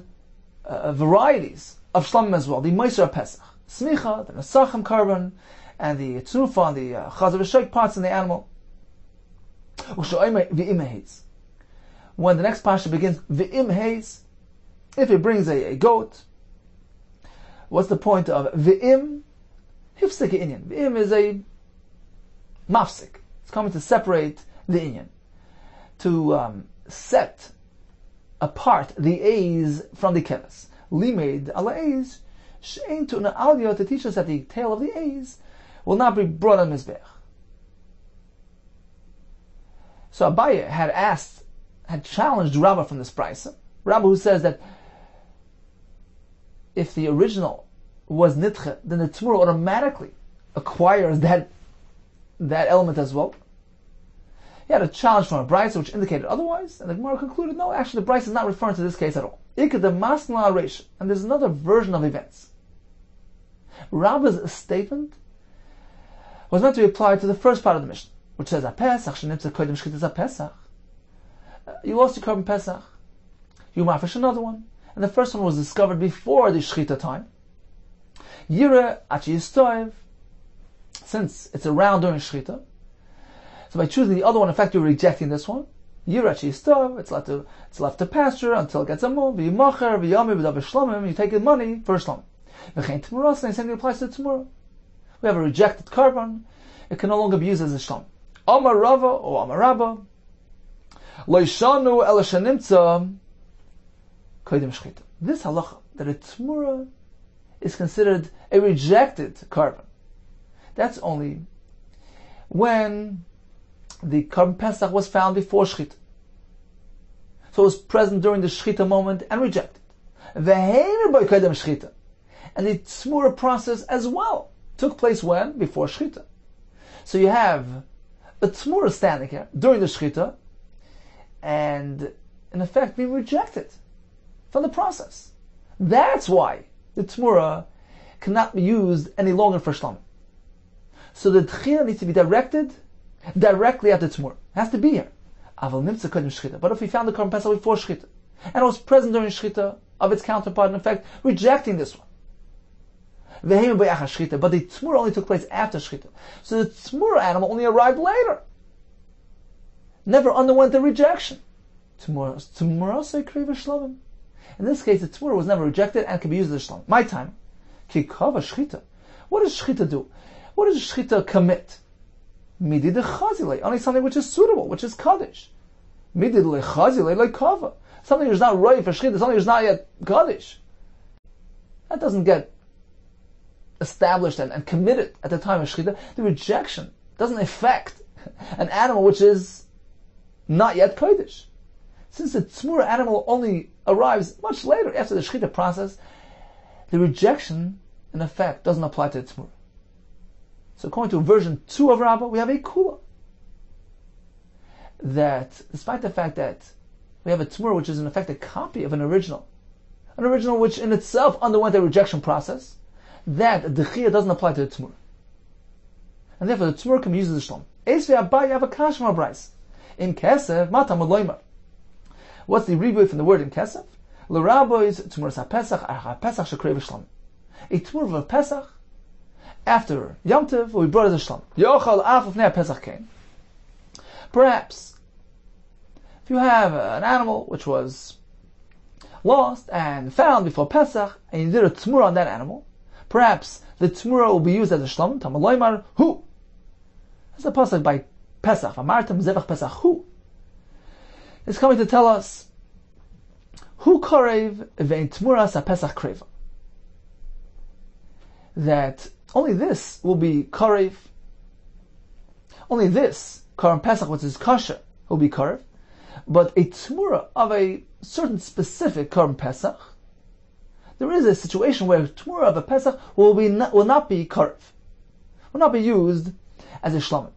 varieties of shlomim as well. The Meiser Pesach, smicha, the nesachem korban, and the tzufa, and the chaz v'shoik parts in the animal. When the next parsha begins, v'im heis, if it brings a goat, what's the point of v'im? Hifsek inyan. V'im is a mafsik. It's coming to separate the inyan, to set apart the A's from the keves. Limed ala A's she'ein tu'na aliyah, to teach us that the tail of the A's will not be brought on mizbeach. So Abaye had challenged Rabbah from this brayso. Rabbah, who says that if the original was nitche, then the tmura automatically acquires that element as well. He had a challenge from a brayso which indicated otherwise, and the Gemara concluded, no, actually the brayso is not referring to this case at all. And there's another version of events. Rabbah's statement was meant to be applied to the first part of the Mishnah, which says, you lost your korban Pesach, you mafresh another one, and the first one was discovered before the shechita time. Yira achi yistoiv, since it's around during shechita, so by choosing the other one, in fact, you're rejecting this one. Yirachi Yistov, it's left to pasture until it gets a move. V'yimacher, v'yami, v'dav shlomim, you take the money for shlomim. V'chein tmuras, and the same thing applies to tmura. We have a rejected korban, it can no longer be used as a shlomim. Amar Rava, or Amar Rabba, lo yishanu el shenimtza kodim shchita. This halacha, that a tmura is considered a rejected korban, that's only when the korban Pesach was found before shechita. So it was present during the shechita moment and rejected. And the tzmura process as well took place when? Before shechita. So you have a tzmura standing here during the shechita and in effect being rejected from the process. That's why the tzmura cannot be used any longer for shlomim. So the Tchiyah needs to be directed directly at the Tzmur. It has to be here. But if we found the Korban Pesach before Shchita, and it was present during Shchita of its counterpart, in effect, rejecting this one. But the Tzmur only took place after Shchita. So the Tzmur animal only arrived later. Never underwent the rejection. In this case, the Tzmur was never rejected and can be used as a Shlom. My time. What does Shchita do? What does Shchita commit? Midid lechazile, only something which is suitable, which is Kaddish. Midid lechazile like kava. Something which is not right for Shchita, something which is not yet Kaddish. That doesn't get established and committed at the time of Shchita. The rejection doesn't affect an animal which is not yet Kaddish. Since the Tzmura animal only arrives much later after the Shchita process, the rejection, in effect, doesn't apply to the Tzmura. So according to version 2 of Rabbah, we have a Kula. That, despite the fact that we have a Tzmura which is in effect a copy of an original which in itself underwent a rejection process, that the Chiyah doesn't apply to the Tzmura. And therefore the Tzmura can be used as a Shlom. Esvei Abai have a Kashma Brais. In Kesef, Matam Loimar. What's the reboot from the word in Kesef? L'Rabbo is Tzmuras HaPesach, HaPesach Shekrev Shlom. A Tzmur of a Pesach, after Yom Tov, we brought it as a Shlom. Yochal Af of Pesach came. Perhaps, if you have an animal which was lost and found before Pesach, and you did a Tzmur on that animal, perhaps the Tzmura will be used as a Shlom. Tamaloymar Hu. That's a pasuk by Pesach. Amartam Zevach Pesach Hu. It's coming to tell us Hu Korev Vein Tmuras HaPesach Kreva. That only this will be Korev. Only this Korban Pesach, which is kosher, will be Korev. But a Tmura of a certain specific Korban Pesach, there is a situation where Tmura of a Pesach will not be Korev, will not be used as a Shlomim.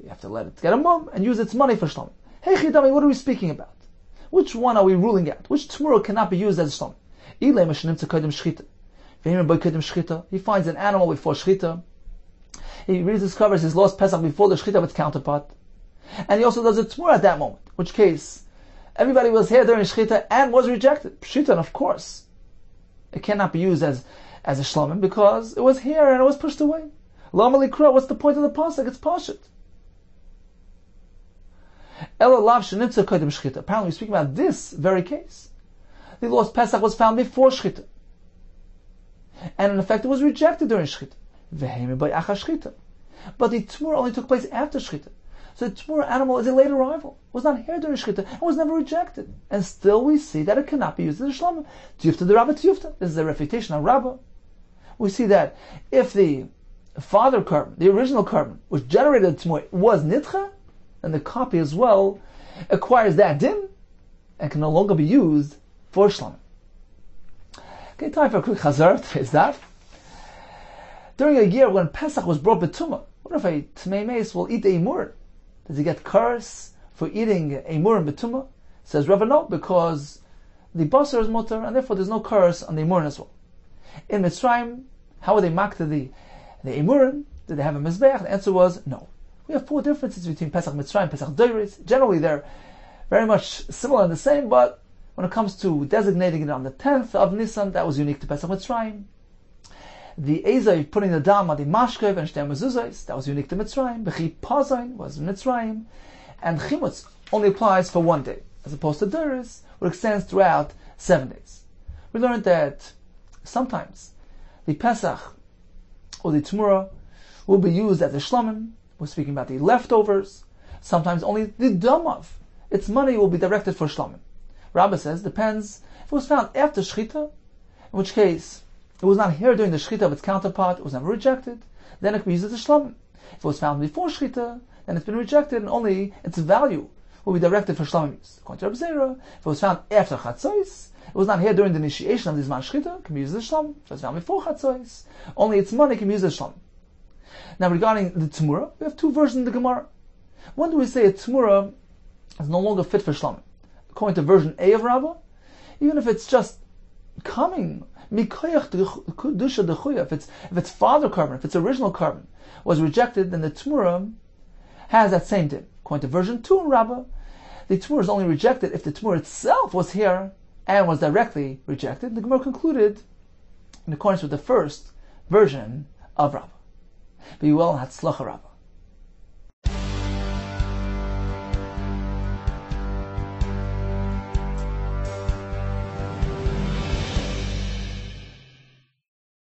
You have to let it get a mum and use its money for Shlomim. Hey Chidami, what are we speaking about? Which one are we ruling out? Which Tmura cannot be used as a Shlomim? He finds an animal before Shchita. He rediscovers his lost Pesach before the Shchita of its counterpart. And he also does a Tmura at that moment. In which case, everybody was here during Shchita and was rejected. Pshitan, of course. It cannot be used as a Shlomim because it was here and it was pushed away. Lama Likra, what's the point of the Pasuk? It's Pashut. Apparently we're speaking about this very case. The lost Pesach was found before Shchita. And in effect it was rejected during Shchita. But the Tmura only took place after Shchita. So the Tmura animal is a late arrival. It was not here during Shchita and was never rejected. And still we see that it cannot be used as a Shlomim. Tiyufta the Rabbah Tiyufta. This is a refutation of Rabbah. We see that if the father Korban, the original Korban, which generated the Tmura, was Nitcha, then the copy as well acquires that din and can no longer be used for Shlomim. Okay, time for a quick chazar. Today's daf. During a year when Pesach was brought betumah, what if a Tmei Meis will eat a mur? Does he get curse for eating a mur in betumah? Says Rava, no, because the basar is mutter, and therefore there's no curse on the mur as well. In Mitzrayim, how would they mark the emurim? Did they have a mizbeach? The answer was no. We have 4 differences between Pesach Mitzrayim and Pesach Doiris. Generally, they're very much similar and the same, but when it comes to designating it on the 10th of Nisan, that was unique to Pesach Mitzrayim. The Ezai putting the dam on the Mashkev and Shtem Mezuzais, that was unique to Mitzrayim. Bechi Pazain was Mitzrayim. And Chimutz only applies for 1 day, as opposed to Doiris, which extends throughout 7 days. We learned that sometimes the Pesach or the Tmura will be used as a Shlomim. We're speaking about the leftovers. Sometimes only the Damav, its money, will be directed for Shlomim. Rabbah says, depends if it was found after Shchita, in which case it was not here during the Shchita of its counterpart, it was never rejected, then it can be used as a Shlomim. If it was found before Shchita, then it's been rejected and only its value will be directed for Shlomim use. According to Rabbi Zera, if it was found after Chatzos, it was not here during the initiation of the Zman Shchita, it can be used as a Shlomim. If it was found before Chatzos, only its money can be used as Shlomim. Now regarding the Tzmura, we have 2 versions in the Gemara. When do we say a Tzmura is no longer fit for Shlomim? According to version A of Rabbah, even if it's just coming If its father carbon, if its original carbon was rejected, then the Tmura has that same din. According to version 2 in Rabbah, the Tmura is only rejected if the Tmura itself was here and was directly rejected. The Gemara concluded in accordance with the first version of Rabbah. Be well, Hatzlacha Rabbah.